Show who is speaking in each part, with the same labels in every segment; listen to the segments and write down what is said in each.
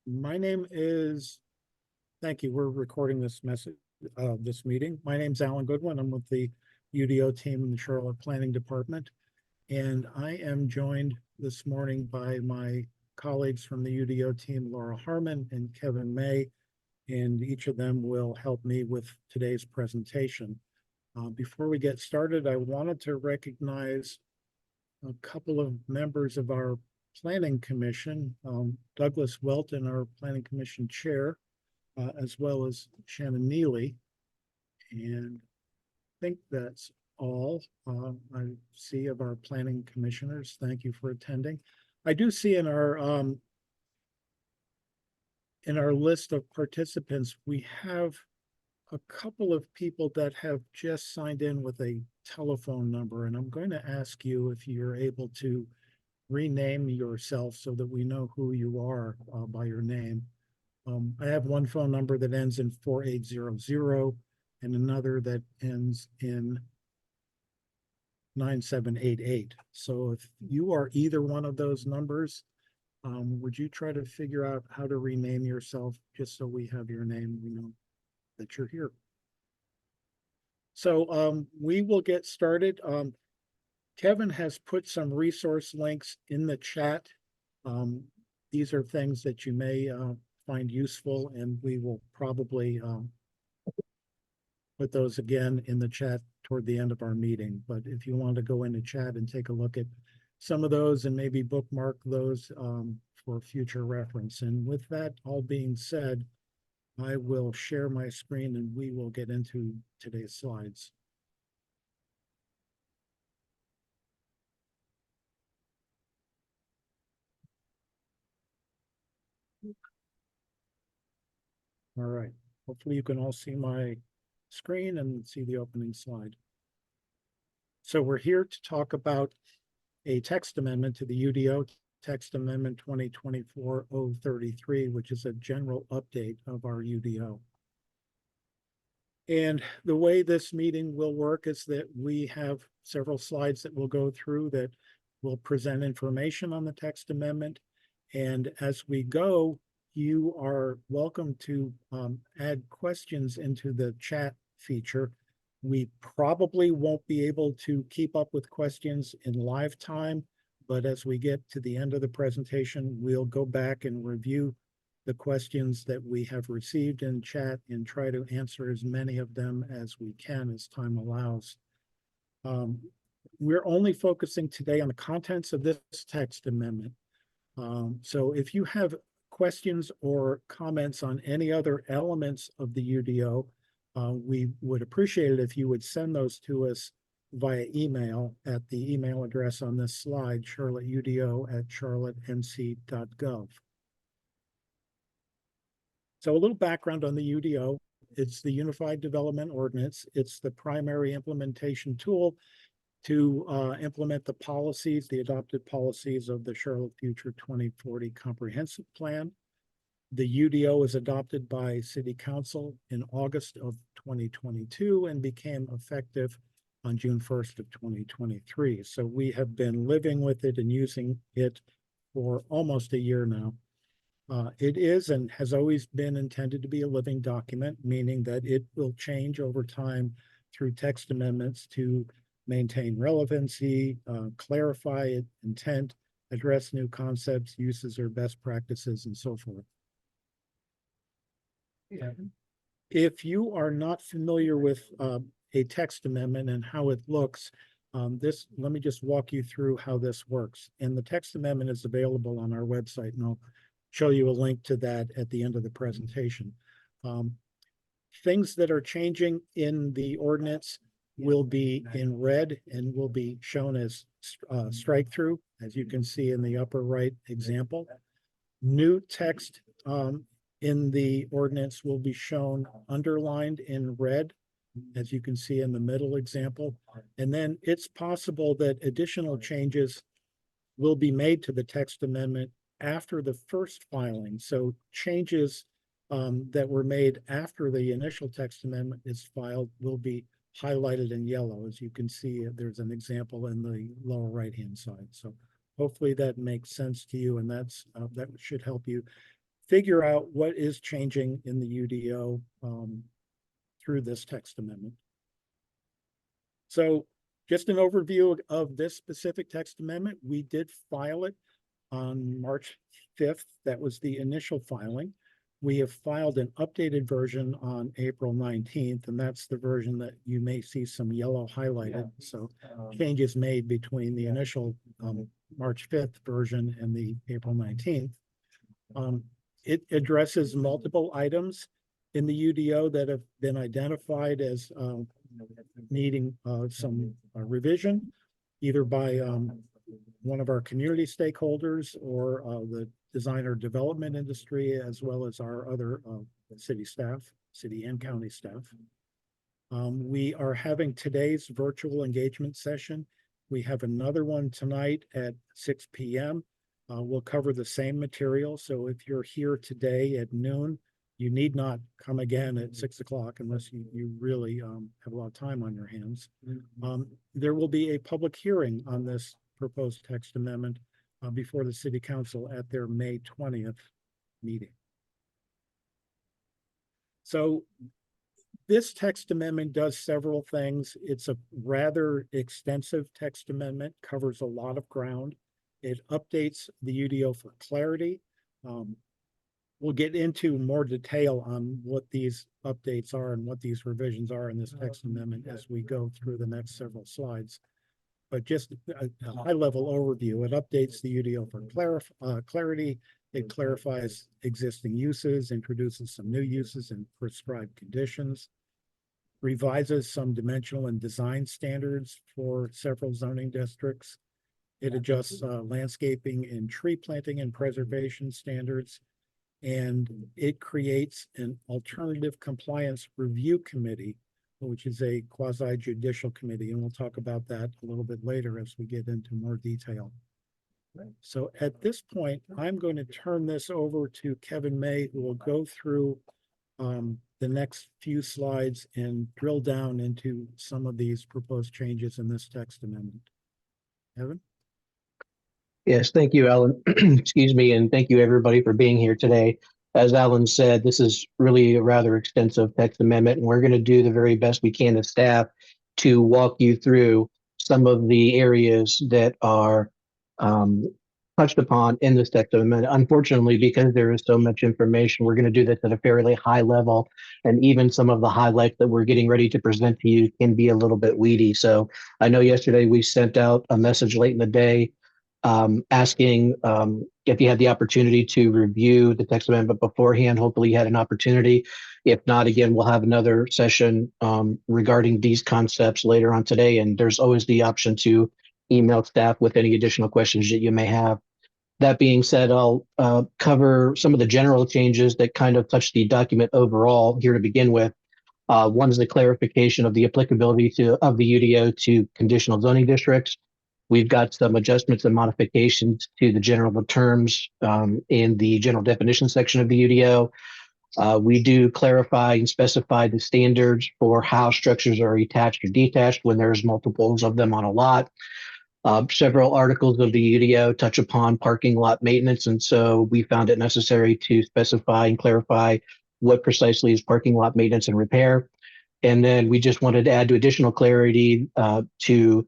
Speaker 1: My name is, thank you. We're recording this this meeting. My name's Alan Goodwin. I'm with the UDO team in the Charlotte Planning Department. And I am joined this morning by my colleagues from the UDO team, Laura Harmon and Kevin May, and each of them will help me with today's presentation. Before we get started, I wanted to recognize a couple of members of our Planning Commission, Douglas Welton, our Planning Commission Chair, as well as Shannon Neely. And I think that's all I see of our planning commissioners. Thank you for attending. I do see in our list of participants, we have a couple of people that have just signed in with a telephone number, and I'm going to ask you if you're able to rename yourself so that we know who you are by your name. I have one phone number that ends in 4800 and another that ends in 9788. So if you are either one of those numbers, would you try to figure out how to rename yourself just so we have your name, we know that you're here. So we will get started. Kevin has put some resource links in the chat. These are things that you may find useful, and we will probably put those again in the chat toward the end of our meeting. But if you want to go into chat and take a look at some of those and maybe bookmark those for future reference. And with that all being said, I will share my screen and we will get into today's slides. All right, hopefully you can all see my screen and see the opening slide. So we're here to talk about a text amendment to the UDO Text Amendment 2024-033, which is a general update of our UDO. And the way this meeting will work is that we have several slides that we'll go through that will present information on the text amendment. And as we go, you are welcome to add questions into the chat feature. We probably won't be able to keep up with questions in live time, but as we get to the end of the presentation, we'll go back and review the questions that we have received in chat and try to answer as many of them as we can as time allows. We're only focusing today on the contents of this text amendment. So if you have questions or comments on any other elements of the UDO, we would appreciate it if you would send those to us via email at the email address on this slide, charlotteudo@charlottenc.gov. So a little background on the UDO. It's the Unified Development Ordinance. It's the primary implementation tool to implement the policies, the adopted policies of the Charlotte Future 2040 Comprehensive Plan. The UDO was adopted by City Council in August of 2022 and became effective on June 1st of 2023. So we have been living with it and using it for almost a year now. It is and has always been intended to be a living document, meaning that it will change over time through text amendments to maintain relevancy, clarify intent, address new concepts, uses, or best practices, and so forth. Yeah. If you are not familiar with a text amendment and how it looks, let me just walk you through how this works. And the text amendment is available on our website, and I'll show you a link to that at the end of the presentation. Things that are changing in the ordinance will be in red and will be shown as strike through, as you can see in the upper right example. New text in the ordinance will be shown underlined in red, as you can see in the middle example. And then it's possible that additional changes will be made to the text amendment after the first filing. So changes that were made after the initial text amendment is filed will be highlighted in yellow. As you can see, there's an example in the lower right-hand side. So hopefully that makes sense to you, and that should help you figure out what is changing in the UDO through this text amendment. So just an overview of this specific text amendment. We did file it on March 5th. That was the initial filing. We have filed an updated version on April 19th, and that's the version that you may see some yellow highlighted. So changes made between the initial March 5th version and the April 19th. It addresses multiple items in the UDO that have been identified as needing some revision, either by one of our community stakeholders or the designer development industry, as well as our other city staff, city and county staff. We are having today's virtual engagement session. We have another one tonight at 6 p.m. We'll cover the same material. So if you're here today at noon, you need not come again at 6 o'clock unless you really have a lot of time on your hands. There will be a public hearing on this proposed text amendment before the City Council at their May 20th meeting. So this text amendment does several things. It's a rather extensive text amendment, covers a lot of ground. It updates the UDO for clarity. We'll get into more detail on what these updates are and what these revisions are in this text amendment as we go through the next several slides. But just a high-level overview, it updates the UDO for clarity. It clarifies existing uses, introduces some new uses and prescribed conditions, revises some dimensional and design standards for several zoning districts. It adjusts landscaping and tree planting and preservation standards, and it creates an alternative compliance review committee, which is a quasi-judicial committee, and we'll talk about that a little bit later as we get into more detail. So at this point, I'm going to turn this over to Kevin May, who will go through the next few slides and drill down into some of these proposed changes in this text amendment. Kevin?
Speaker 2: Yes, thank you, Alan. Excuse me, and thank you everybody for being here today. As Alan said, this is really a rather extensive text amendment, and we're going to do the very best we can as staff to walk you through some of the areas that are touched upon in this text amendment. Unfortunately, because there is so much information, we're going to do this at a fairly high level, and even some of the highlights that we're getting ready to present to you can be a little bit weedy. So I know yesterday we sent out a message late in the day asking if you had the opportunity to review the text amendment beforehand. Hopefully you had an opportunity. If not, again, we'll have another session regarding these concepts later on today. And there's always the option to email staff with any additional questions that you may have. That being said, I'll cover some of the general changes that kind of touch the document overall here to begin with. One is the clarification of the applicability of the UDO to conditional zoning districts. We've got some adjustments and modifications to the general terms in the general definition section of the UDO. We do clarify and specify the standards for how structures are attached or detached when there's multiples of them on a lot. Several articles of the UDO touch upon parking lot maintenance, and so we found it necessary to specify and clarify what precisely is parking lot maintenance and repair. And then we just wanted to add to additional clarity to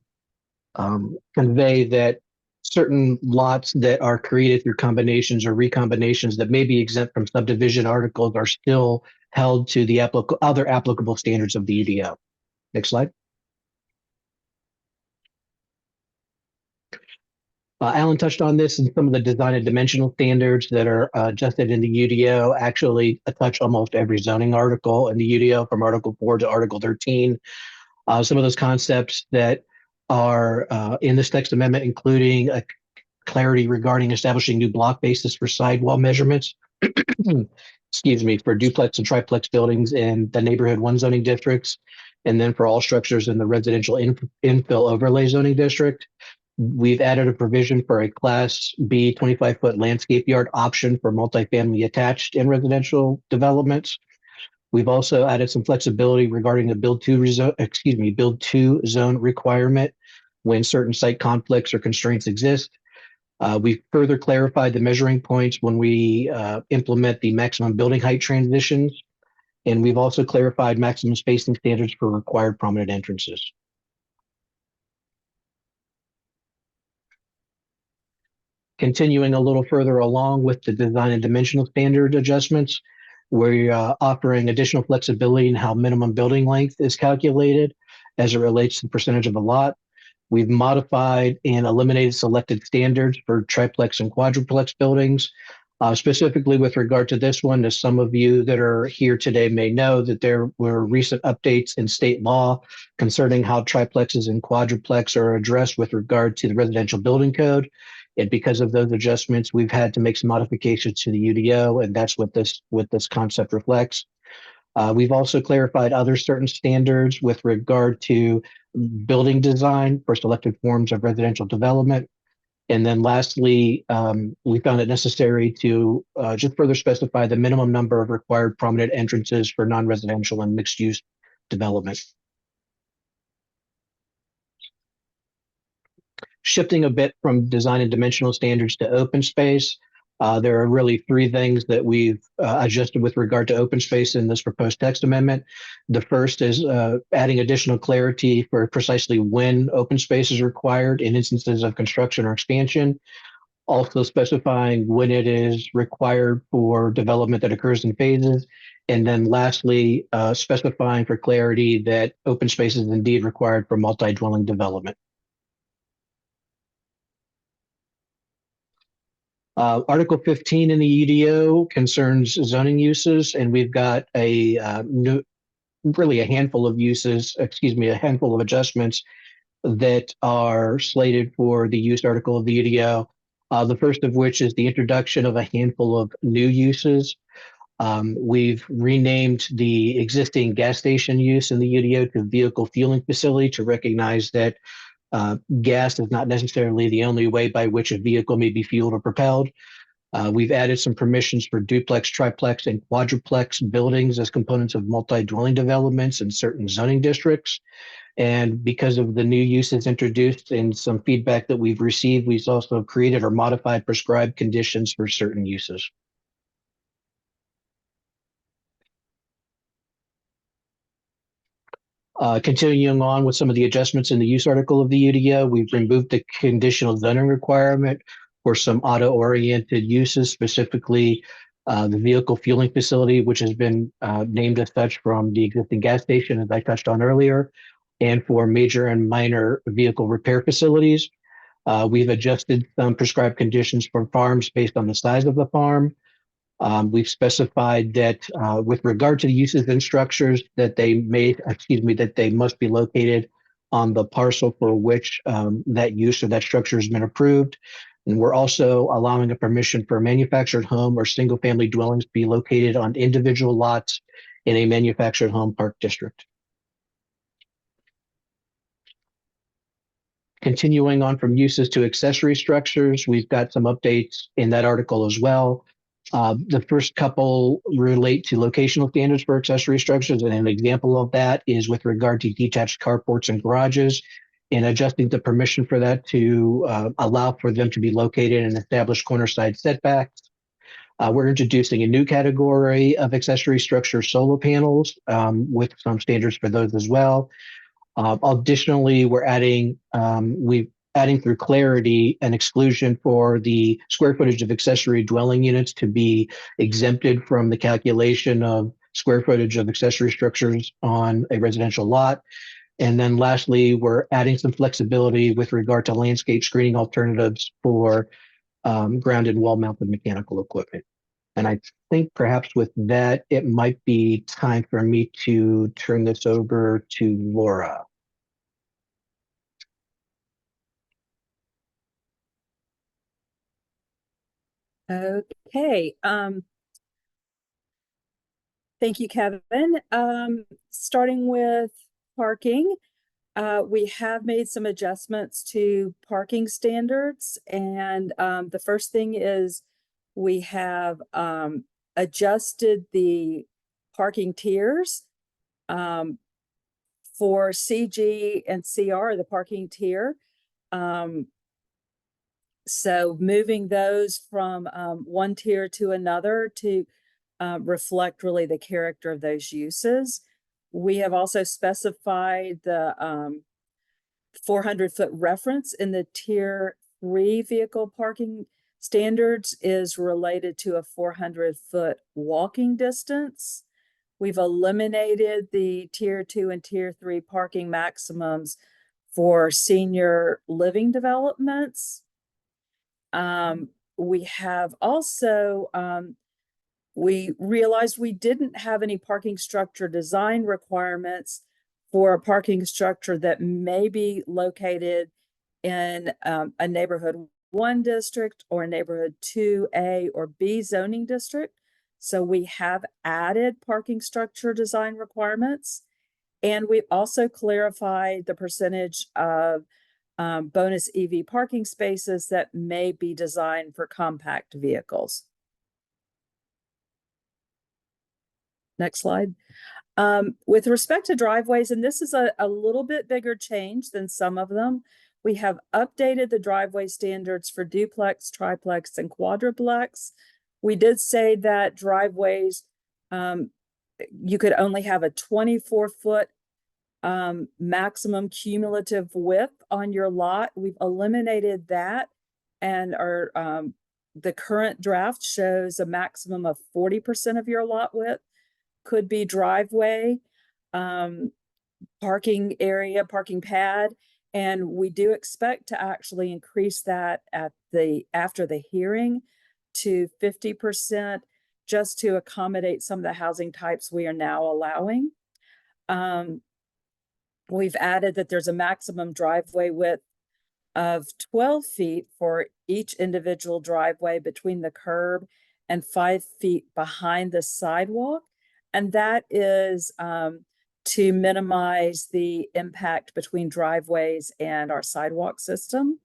Speaker 2: convey that certain lots that are created through combinations or recombinations that may be exempt from subdivision articles are still held to the other applicable standards of the UDO. Next slide. Alan touched on this, and some of the design and dimensional standards that are adjusted in the UDO actually touch almost every zoning article in the UDO from Article 4 to Article 13. Some of those concepts that are in this text amendment, including a clarity regarding establishing new block basis for sidewall measurements, excuse me, for duplex and triplex buildings in the neighborhood 1 zoning districts, and then for all structures in the residential infill overlay zoning district. We've added a provision for a Class B 25-foot landscape yard option for multifamily attached in residential developments. We've also added some flexibility regarding the build to zone requirement when certain site conflicts or constraints exist. We further clarified the measuring points when we implement the maximum building height transitions. And we've also clarified maximum spacing standards for required prominent entrances. Continuing a little further along with the design and dimensional standard adjustments, we're offering additional flexibility in how minimum building length is calculated as it relates to the percentage of a lot. We've modified and eliminated selected standards for triplex and quadruplex buildings. Specifically with regard to this one, as some of you that are here today may know, that there were recent updates in state law concerning how triplexes and quadruplex are addressed with regard to the residential building code. And because of those adjustments, we've had to make some modifications to the UDO, and that's what this concept reflects. We've also clarified other certain standards with regard to building design for selected forms of residential development. And then lastly, we found it necessary to just further specify the minimum number of required prominent entrances for non-residential and mixed-use development. Shifting a bit from design and dimensional standards to open space, there are really three things that we've adjusted with regard to open space in this proposed text amendment. The first is adding additional clarity for precisely when open space is required in instances of construction or expansion. Also specifying when it is required for development that occurs in phases. And then lastly, specifying for clarity that open space is indeed required for multi-dwelling development. Article 15 in the UDO concerns zoning uses, and we've got really a handful of uses, a handful of adjustments that are slated for the use article of the UDO. The first of which is the introduction of a handful of new uses. We've renamed the existing gas station use in the UDO to vehicle fueling facility to recognize that gas is not necessarily the only way by which a vehicle may be fueled or propelled. We've added some permissions for duplex, triplex, and quadruplex buildings as components of multi-dwelling developments in certain zoning districts. And because of the new uses introduced and some feedback that we've received, we've also created or modified prescribed conditions for certain uses. Continuing on with some of the adjustments in the use article of the UDO, we've removed the conditional zoning requirement for some auto-oriented uses, specifically the vehicle fueling facility, which has been named as such from the existing gas station, as I touched on earlier, and for major and minor vehicle repair facilities. We've adjusted some prescribed conditions for farms based on the size of the farm. We've specified that with regard to the uses and structures that they must be located on the parcel for which that use or that structure has been approved. And we're also allowing a permission for a manufactured home or single family dwellings to be located on individual lots in a manufactured home park district. Continuing on from uses to accessory structures, we've got some updates in that article as well. The first couple relate to locational standards for accessory structures, and an example of that is with regard to detached carports and garages, and adjusting the permission for that to allow for them to be located in established corner side setbacks. We're introducing a new category of accessory structure, solar panels, with some standards for those as well. Additionally, we're adding through clarity an exclusion for the square footage of accessory dwelling units to be exempted from the calculation of square footage of accessory structures on a residential lot. And then lastly, we're adding some flexibility with regard to landscape screening alternatives for ground and wall mounted mechanical equipment. And I think perhaps with that, it might be time for me to turn this over to Laura.
Speaker 3: Okay. Thank you, Kevin. Starting with parking, we have made some adjustments to parking standards. And the first thing is we have adjusted the parking tiers. For CG and CR, the parking tier, So moving those from one tier to another to reflect really the character of those uses. We have also specified the 400-foot reference in the tier 3 vehicle parking standards is related to a 400-foot walking distance. We've eliminated the tier 2 and tier 3 parking maximums for senior living developments. We have also, we realized we didn't have any parking structure design requirements for a parking structure that may be located in a neighborhood 1 district or a neighborhood 2A or B zoning district. So we have added parking structure design requirements. And we've also clarified the percentage of bonus EV parking spaces that may be designed for compact vehicles. Next slide. With respect to driveways, and this is a little bit bigger change than some of them, we have updated the driveway standards for duplex, triplex, and quadruplex. We did say that driveways, you could only have a 24-foot maximum cumulative width on your lot. We've eliminated that, and the current draft shows a maximum of 40% of your lot width could be driveway, parking area, parking pad, and we do expect to actually increase that after the hearing to 50%, just to accommodate some of the housing types we are now allowing. We've added that there's a maximum driveway width of 12 feet for each individual driveway between the curb and 5 feet behind the sidewalk. And that is to minimize the impact between driveways and our sidewalk system.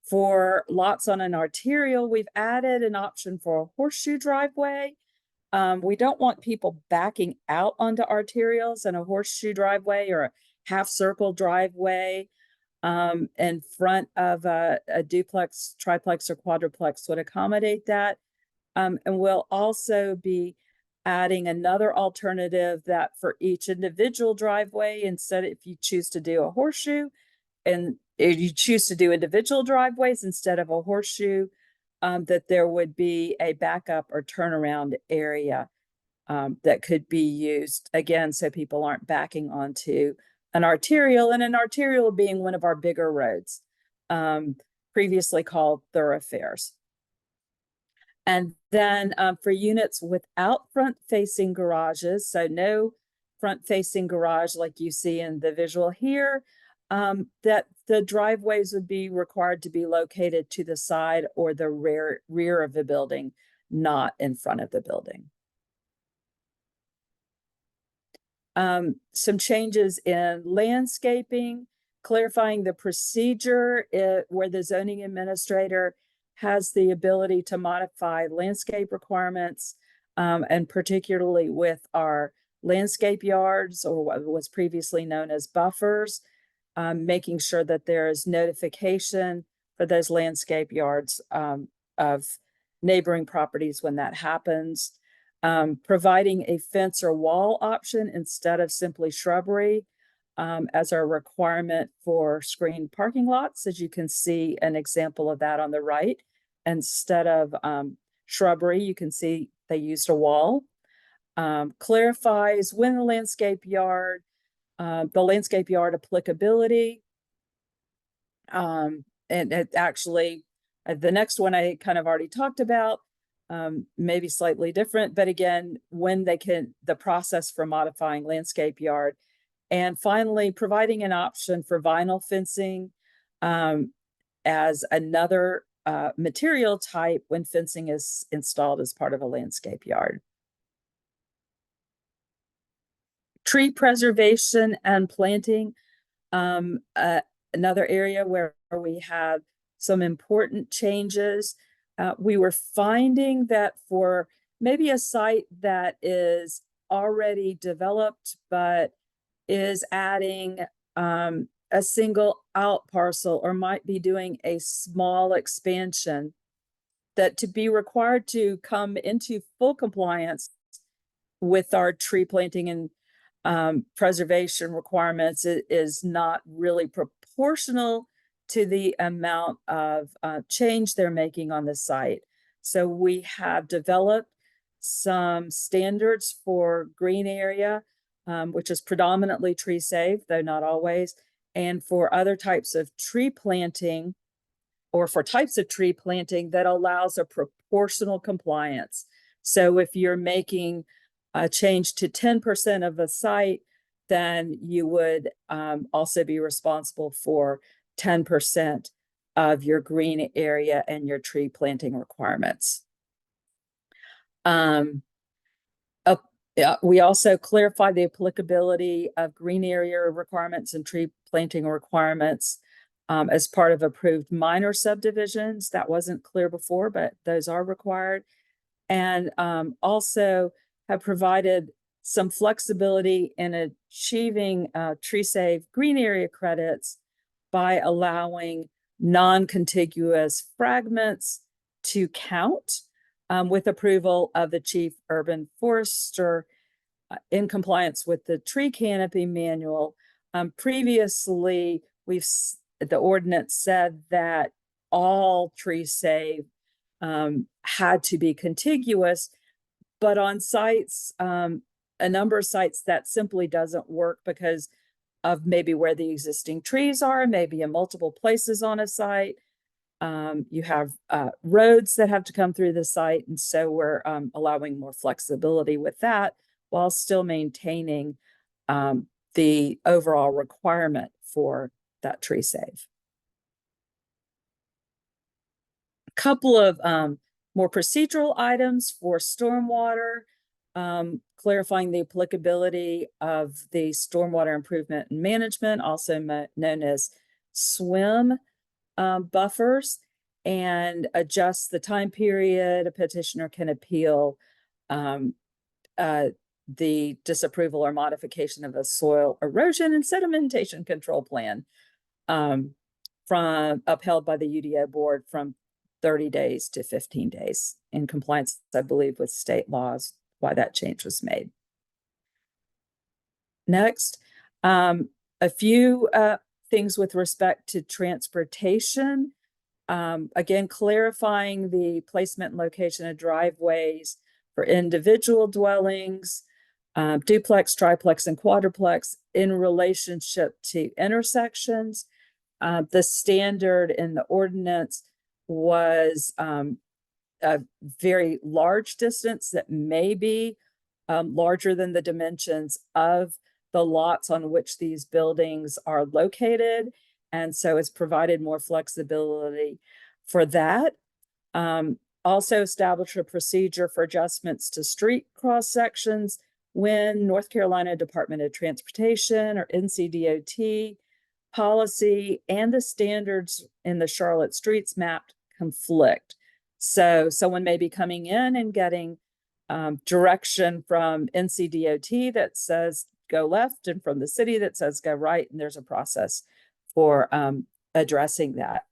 Speaker 3: For lots on an arterial, we've added an option for a horseshoe driveway. We don't want people backing out onto arterials, and a horseshoe driveway or a half circle driveway in front of a duplex, triplex, or quadruplex would accommodate that. And we'll also be adding another alternative that for each individual driveway, instead, if you choose to do a horseshoe and if you choose to do individual driveways instead of a horseshoe, that there would be a backup or turnaround area that could be used, again, so people aren't backing onto an arterial, and an arterial being one of our bigger roads, previously called thoroughfares. And then for units without front-facing garages, so no front-facing garage like you see in the visual here, that the driveways would be required to be located to the side or the rear of the building, not in front of the building. Some changes in landscaping, clarifying the procedure where the zoning administrator has the ability to modify landscape requirements, and particularly with our landscape yards, or what was previously known as buffers, making sure that there is notification for those landscape yards of neighboring properties when that happens. Providing a fence or wall option instead of simply shrubbery as our requirement for screened parking lots. As you can see an example of that on the right. Instead of shrubbery, you can see they used a wall. Clarifies when the landscape yard applicability. And it actually, the next one I kind of already talked about, maybe slightly different, but again, when the process for modifying landscape yard. And finally, providing an option for vinyl fencing as another material type when fencing is installed as part of a landscape yard. Tree preservation and planting, another area where we have some important changes. We were finding that for maybe a site that is already developed, but is adding a single out parcel or might be doing a small expansion, that to be required to come into full compliance with our tree planting and preservation requirements is not really proportional to the amount of change they're making on the site. So we have developed some standards for green area, which is predominantly tree safe, though not always, and for other types of tree planting, or for types of tree planting that allows a proportional compliance. So if you're making a change to 10% of a site, then you would also be responsible for 10% of your green area and your tree planting requirements. We also clarify the applicability of green area requirements and tree planting requirements as part of approved minor subdivisions. That wasn't clear before, but those are required. And also have provided some flexibility in achieving tree safe green area credits by allowing non-contiguous fragments to count with approval of the chief urban forester in compliance with the tree canopy manual. Previously, the ordinance said that all tree save had to be contiguous, but on sites, a number of sites, that simply doesn't work because of maybe where the existing trees are, maybe in multiple places on a site. You have roads that have to come through the site, and so we're allowing more flexibility with that while still maintaining the overall requirement for that tree save. A couple of more procedural items for stormwater, clarifying the applicability of the stormwater improvement and management, also known as SWIM buffers, and adjust the time period a petitioner can appeal the disapproval or modification of a soil erosion and sedimentation control plan from upheld by the UDO board from 30 days to 15 days in compliance, I believe, with state laws, why that change was made. Next, a few things with respect to transportation. Again, clarifying the placement and location of driveways for individual dwellings, duplex, triplex, and quadruplex in relationship to intersections. The standard in the ordinance was a very large distance that may be larger than the dimensions of the lots on which these buildings are located. And so it's provided more flexibility for that. Also establish a procedure for adjustments to street cross sections when North Carolina Department of Transportation or NCDOT policy and the standards in the Charlotte streets map conflict. So someone may be coming in and getting direction from NCDOT that says go left and from the city that says go right, and there's a process for addressing that.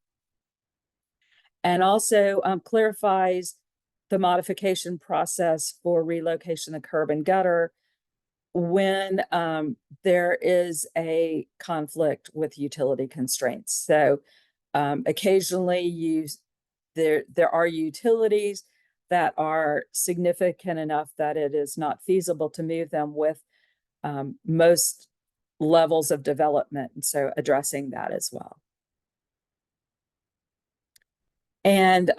Speaker 3: And also clarifies the modification process for relocation of curb and gutter when there is a conflict with utility constraints. So occasionally there are utilities that are significant enough that it is not feasible to move them with most levels of development. And so addressing that as well. And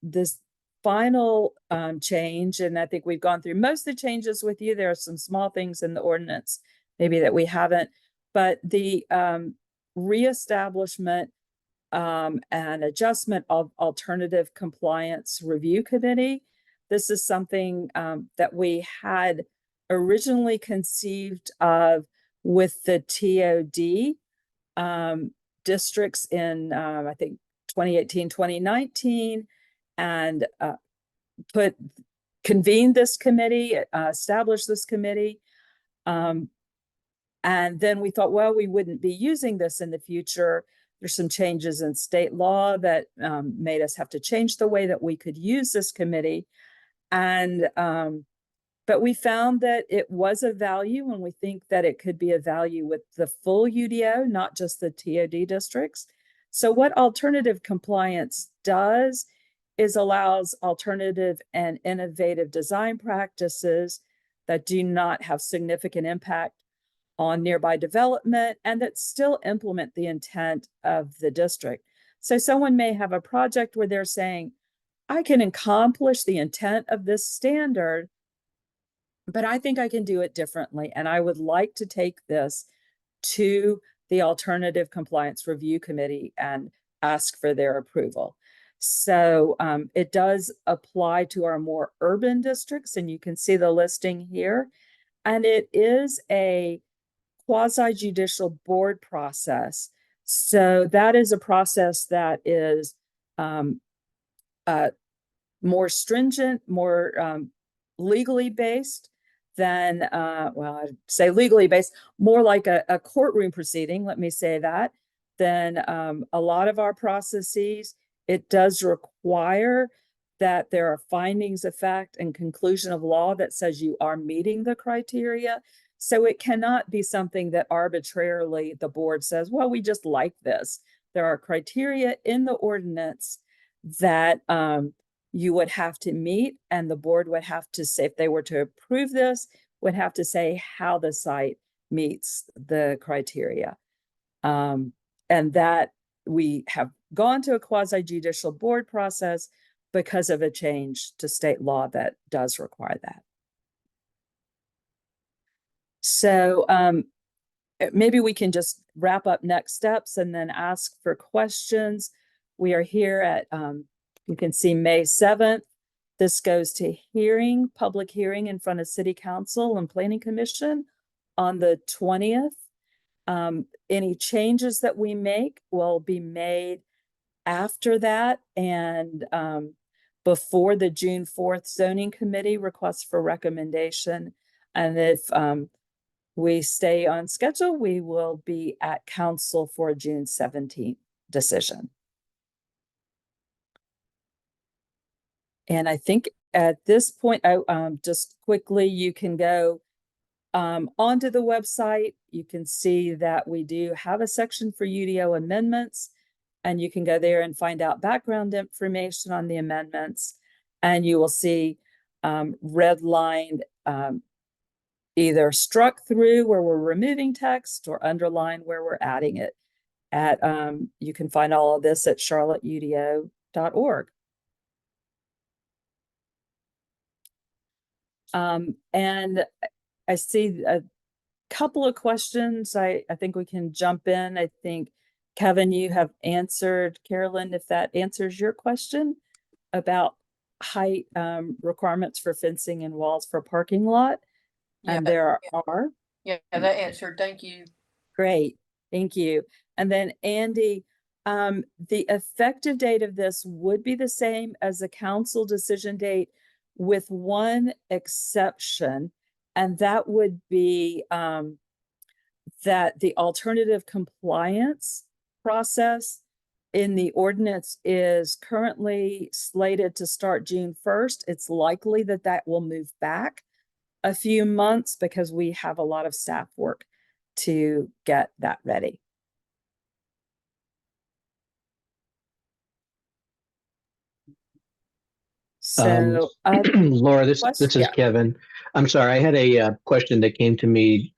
Speaker 3: this final change, and I think we've gone through most of the changes with you. There are some small things in the ordinance maybe that we haven't, but the reestablishment and adjustment of alternative compliance review committee. This is something that we had originally conceived of with the TOD districts in, I think, 2018, 2019, and convened this committee, established this committee. And then we thought, well, we wouldn't be using this in the future. There's some changes in state law that made us have to change the way that we could use this committee. And but we found that it was a value, and we think that it could be a value with the full UDO, not just the TOD districts. So what alternative compliance does is allows alternative and innovative design practices that do not have significant impact on nearby development and that still implement the intent of the district. So someone may have a project where they're saying, I can accomplish the intent of this standard, but I think I can do it differently. And I would like to take this to the Alternative Compliance Review Committee and ask for their approval. So it does apply to our more urban districts, and you can see the listing here. And it is a quasi-judicial board process. So that is a process that is more stringent, more legally based than, well, I'd say legally based, more like a courtroom proceeding, let me say that, than a lot of our processes. It does require that there are findings of fact and conclusion of law that says you are meeting the criteria. So it cannot be something that arbitrarily the board says, well, we just like this. There are criteria in the ordinance that you would have to meet, and the board would have to say, if they were to approve this, would have to say how the site meets the criteria. And that we have gone to a quasi-judicial board process because of a change to state law that does require that. So maybe we can just wrap up next steps and then ask for questions. We are here at, you can see May 7th. This goes to public hearing in front of City Council and Planning Commission on the 20th. Any changes that we make will be made after that and before the June 4th zoning committee request for recommendation. And if we stay on schedule, we will be at council for a June 17th decision. And I think at this point, just quickly, you can go onto the website. You can see that we do have a section for UDO amendments, and you can go there and find out background information on the amendments. And you will see redlined, either struck through where we're removing text or underlined where we're adding it. You can find all of this at charlotteudo.org. And I see a couple of questions. I think we can jump in. I think, Kevin, you have answered, Carolyn, if that answers your question about height requirements for fencing and walls for parking lot.
Speaker 4: Yeah,
Speaker 3: and there are.
Speaker 4: Yeah, that answered. Thank you.
Speaker 3: Great. Thank you. And then Andy, the effective date of this would be the same as the council decision date, with one exception, and that would be that the alternative compliance process in the ordinance is currently slated to start June 1st. It's likely that that will move back a few months because we have a lot of staff work to get that ready. So,
Speaker 2: Laura, this is
Speaker 3: yeah.
Speaker 2: Kevin. I'm sorry, I had a question that came to me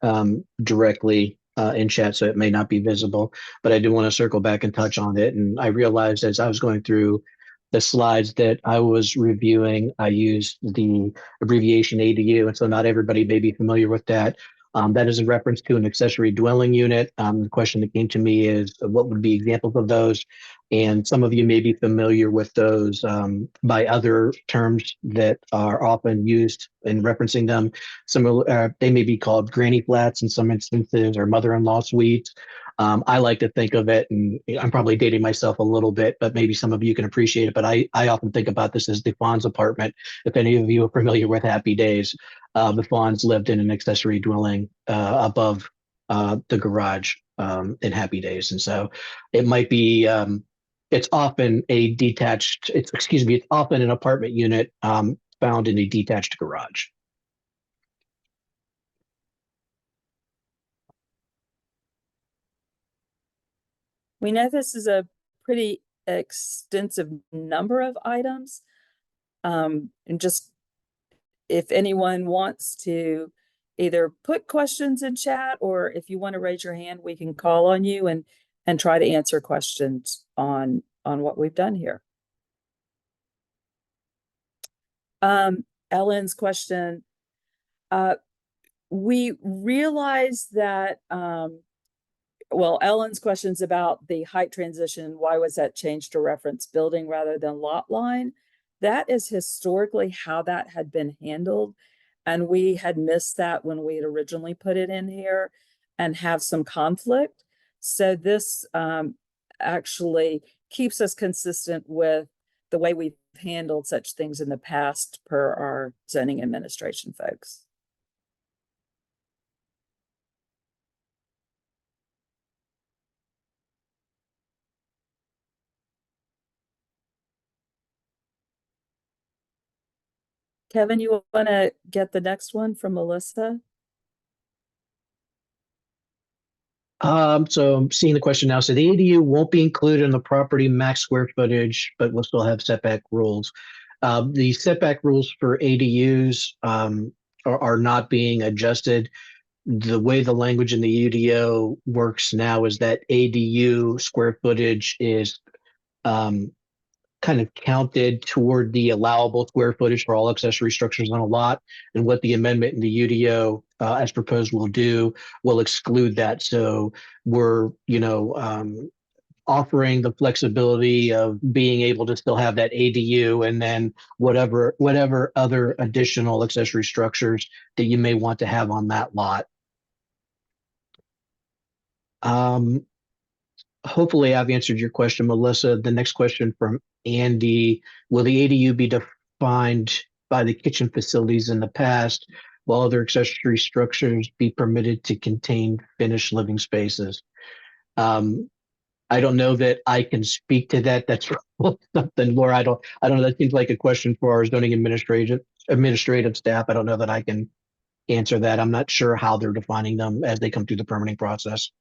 Speaker 2: directly in chat, so it may not be visible, but I do want to circle back and touch on it. And I realized as I was going through the slides that I was reviewing, I used the abbreviation ADU, and so not everybody may be familiar with that. That is in reference to an accessory dwelling unit. The question that came to me is what would be examples of those? And some of you may be familiar with those by other terms that are often used in referencing them. They may be called granny flats in some instances, or mother-in-law suites. I like to think of it, and I'm probably dating myself a little bit, but maybe some of you can appreciate it. But I often think about this as the Fawn's apartment. If any of you are familiar with Happy Days, the Fawns lived in an accessory dwelling above the garage in Happy Days. And so it might be, it's often a detached, it's often an apartment unit found in a detached garage.
Speaker 3: We know this is a pretty extensive number of items. And just if anyone wants to either put questions in chat, or if you want to raise your hand, we can call on you and try to answer questions on what we've done here. Ellen's question. We realize that well, Ellen's question's about the height transition. Why was that changed to reference building rather than lot line? That is historically how that had been handled. And we had missed that when we had originally put it in here and have some conflict. So this actually keeps us consistent with the way we've handled such things in the past per our zoning administration folks. Kevin, you want to get the next one from Melissa?
Speaker 2: So I'm seeing the question now. So the ADU won't be included in the property max square footage, but we'll still have setback rules. The setback rules for ADUs are not being adjusted. The way the language in the UDO works now is that ADU square footage is kind of counted toward the allowable square footage for all accessory structures on a lot. And what the amendment in the UDO as proposed will do will exclude that. So we're, offering the flexibility of being able to still have that ADU and then whatever other additional accessory structures that you may want to have on that lot. Hopefully I've answered your question, Melissa. The next question from Andy, will the ADU be defined by the kitchen facilities in the past, while other accessory structures be permitted to contain finished living spaces? I don't know that I can speak to that. That's something, Laura. I don't know. That seems like a question for our zoning administrative staff. I don't know that I can answer that. I'm not sure how they're defining them as they come through the permitting process.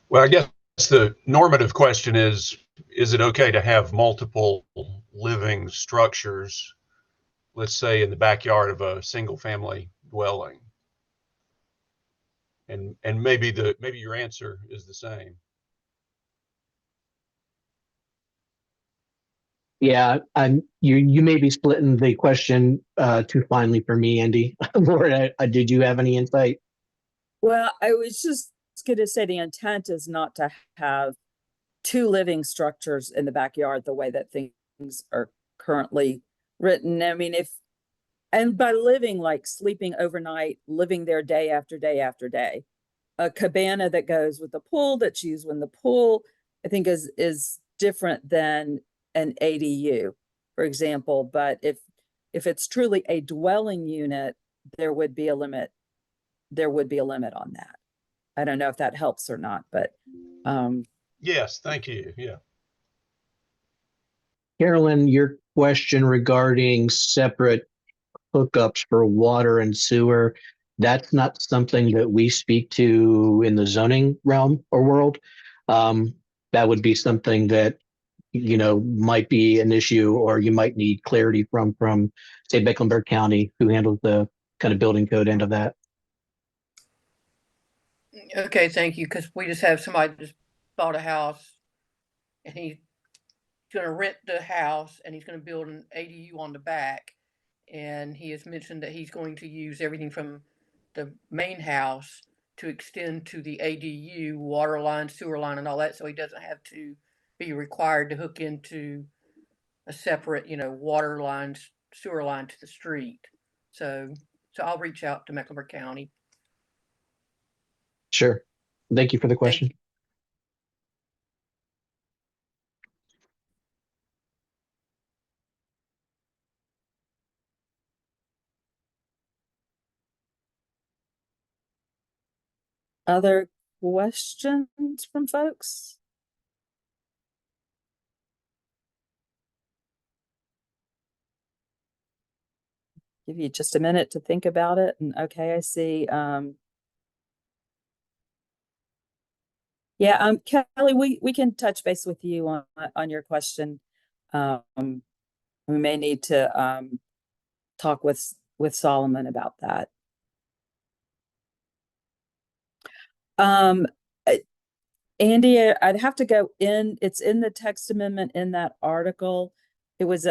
Speaker 5: Well, I guess the normative question is it okay to have multiple living structures, let's say in the backyard of a single family dwelling? And maybe your answer is the same.
Speaker 2: Yeah, you may be splitting the question too finely for me, Andy. Laura, did you have any insight?
Speaker 3: Well, I was just going to say the intent is not to have two living structures in the backyard the way that things are currently written. I mean, and by living, like sleeping overnight, living there day after day after day, a cabana that goes with the pool that's used when the pool, I think is different than an ADU, for example. But if it's truly a dwelling unit, there would be a limit. There would be a limit on that. I don't know if that helps or not, but
Speaker 5: Yes, thank you. Yeah.
Speaker 2: Carolyn, your question regarding separate hookups for water and sewer, that's not something that we speak to in the zoning realm or world. That would be something that, might be an issue, or you might need clarity from say, Mecklenburg County, who handles the kind of building code end of that.
Speaker 4: Okay, thank you. Because we just have somebody just bought a house and he's going to rent the house and he's going to build an ADU on the back. And he has mentioned that he's going to use everything from the main house to extend to the ADU, water line, sewer line, and all that. So he doesn't have to be required to hook into a separate, water line, sewer line to the street. So I'll reach out to Mecklenburg County.
Speaker 2: Sure. Thank you for the
Speaker 4: Thank
Speaker 2: question.
Speaker 4: you.
Speaker 3: Other questions from folks? Give you just a minute to think about it. And okay, I see. Yeah, Kelly, we can touch base with you on your question. We may need to talk with Solomon about that. Um, Andy, I'd have to go in. It's in the text amendment in that article. It was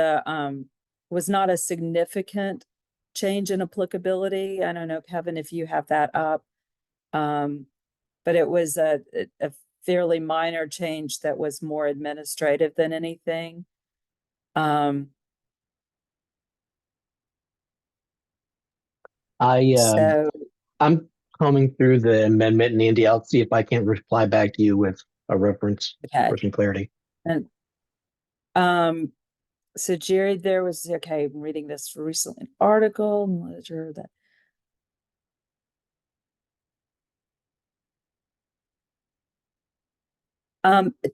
Speaker 3: was not a significant change in applicability. I don't know, Kevin, if you have that up. But it was a fairly minor change that was more administrative than anything. So
Speaker 2: I'm combing through the amendment, and Andy, I'll see if I can't reply back to you with a reference
Speaker 3: okay.
Speaker 2: for some clarity.
Speaker 3: And so Jerry, there was okay, I'm reading this recently article, ledger that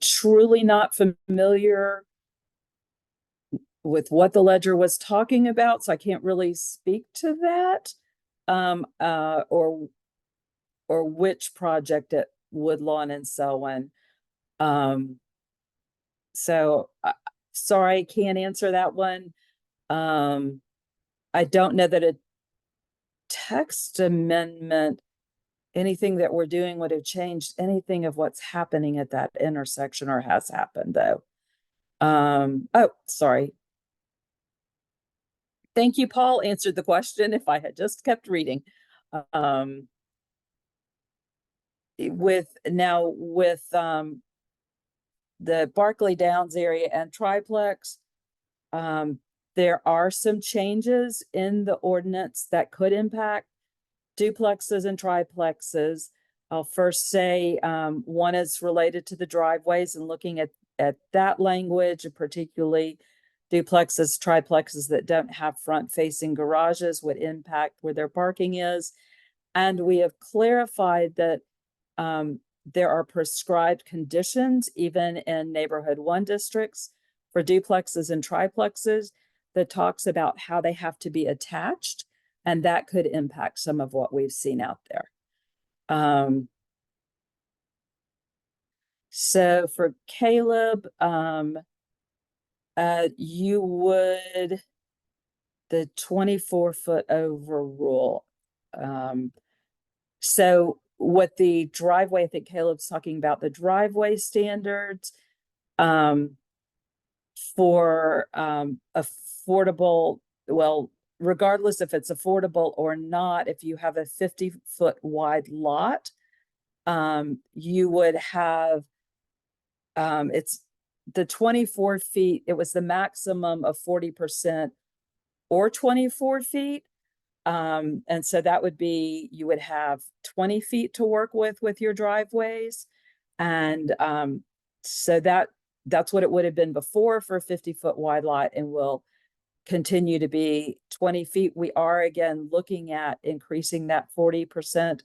Speaker 3: truly not familiar with what the ledger was talking about, so I can't really speak to that. Or which project at Woodlawn and Selwyn. So sorry, can't answer that one. I don't know that a text amendment, anything that we're doing would have changed anything of what's happening at that intersection or has happened though. Oh, sorry. Thank you, Paul answered the question if I had just kept reading. With the Barclay Downs area and triplex, there are some changes in the ordinance that could impact duplexes and triplexes. I'll first say one is related to the driveways and looking at that language, and particularly duplexes, triplexes that don't have front-facing garages would impact where their parking is. And we have clarified that there are prescribed conditions, even in neighborhood 1 districts for duplexes and triplexes, that talks about how they have to be attached, and that could impact some of what we've seen out there. So for Caleb, you would the 24-foot overrule. So what the driveway, I think Caleb's talking about the driveway standards for affordable, well, regardless if it's affordable or not, if you have a 50-foot wide lot, you would have, it's the 24 feet, it was the maximum of 40% or 24 feet. And so that would be, you would have 20 feet to work with your driveways. And so that's what it would have been before for a 50-foot wide lot, and will continue to be 20 feet. We are again looking at increasing that 40%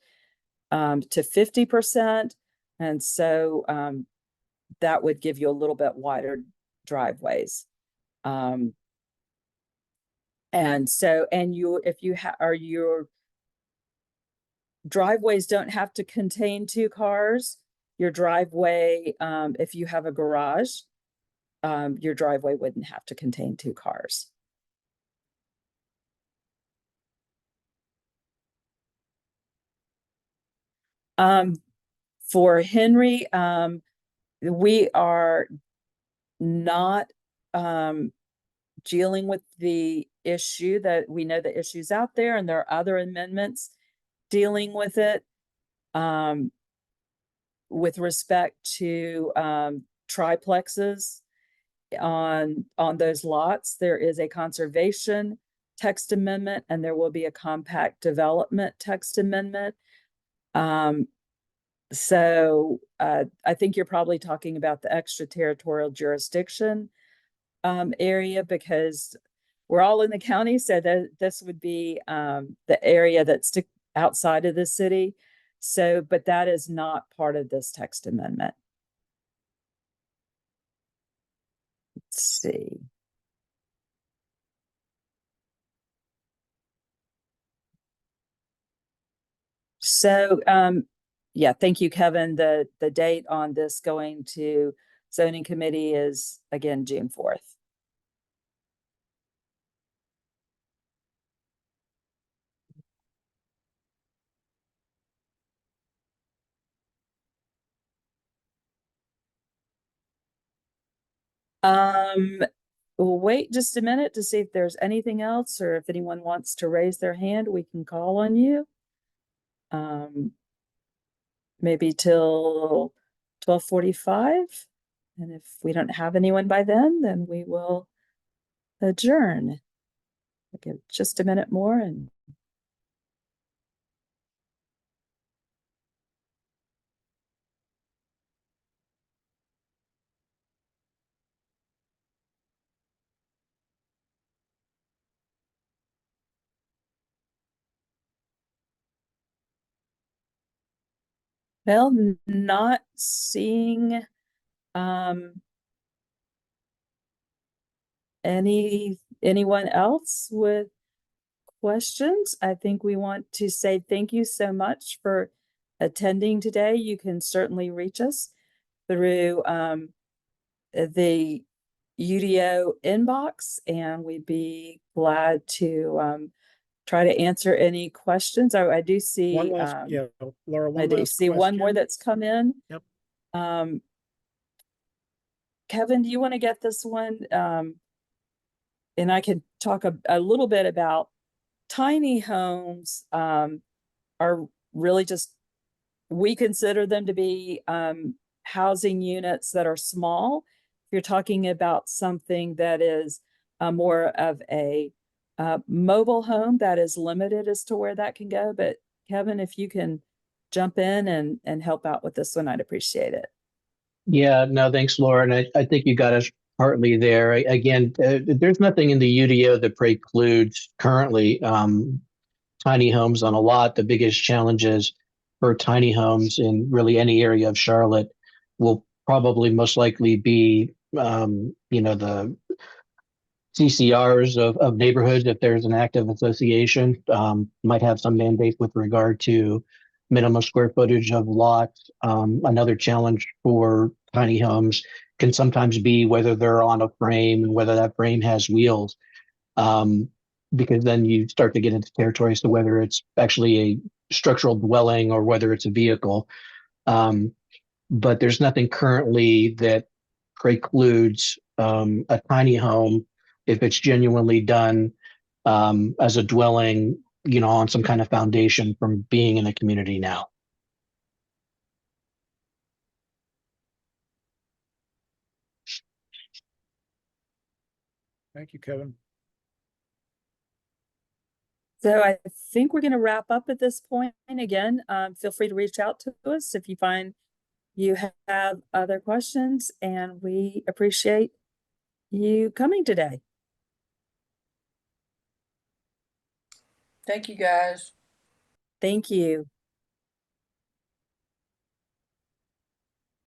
Speaker 3: to 50%. And so that would give you a little bit wider driveways. And so, if you are your driveways don't have to contain 2 cars, your driveway, if you have a garage, your driveway wouldn't have to contain 2 cars. For Henry, we are not dealing with the issue that we know the issues out there, and there are other amendments dealing with it. With respect to triplexes on those lots, there is a conservation text amendment, and there will be a compact development text amendment. So I think you're probably talking about the extraterritorial jurisdiction area, because we're all in the county, so that this would be the area that's outside of the city. So, but that is not part of this text amendment. Let's see. So, yeah, thank you, Kevin. The date on this going to zoning committee is again, June 4th. We'll wait just a minute to see if there's anything else, or if anyone wants to raise their hand, we can call on you. Maybe till 12:45. And if we don't have anyone by then we will adjourn. I'll give just a minute more and well, not seeing anyone else with questions. I think we want to say thank you so much for attending today. You can certainly reach us through the UDO inbox, and we'd be glad to try to answer any questions. I do see
Speaker 1: One last, yeah, Laura,
Speaker 3: I
Speaker 1: one
Speaker 3: do
Speaker 1: last
Speaker 3: see one more
Speaker 1: question.
Speaker 3: that's come in.
Speaker 1: Yep.
Speaker 3: Kevin, do you want to get this one? And I can talk a little bit about tiny homes are really just, we consider them to be housing units that are small. If you're talking about something that is more of a mobile home, that is limited as to where that can go. But Kevin, if you can jump in and help out with this one, I'd appreciate it.
Speaker 2: Yeah, no, thanks, Laura. And I think you got us partly there. Again, there's nothing in the UDO that precludes currently tiny homes on a lot. The biggest challenges for tiny homes in really any area of Charlotte will probably most likely be, the CCRs of neighborhoods. If there's an active association, might have some mandates with regard to minimum square footage of lots. Another challenge for tiny homes can sometimes be whether they're on a frame and whether that frame has wheels. Because then you start to get into territory as to whether it's actually a structural dwelling or whether it's a vehicle. But there's nothing currently that precludes a tiny home if it's genuinely done as a dwelling, on some kind of foundation from being in a community now.
Speaker 1: Thank you, Kevin.
Speaker 3: So I think we're going to wrap up at this point. Again, feel free to reach out to us if you find you have other questions, and we appreciate you coming today.
Speaker 4: Thank you, guys.
Speaker 3: Thank you.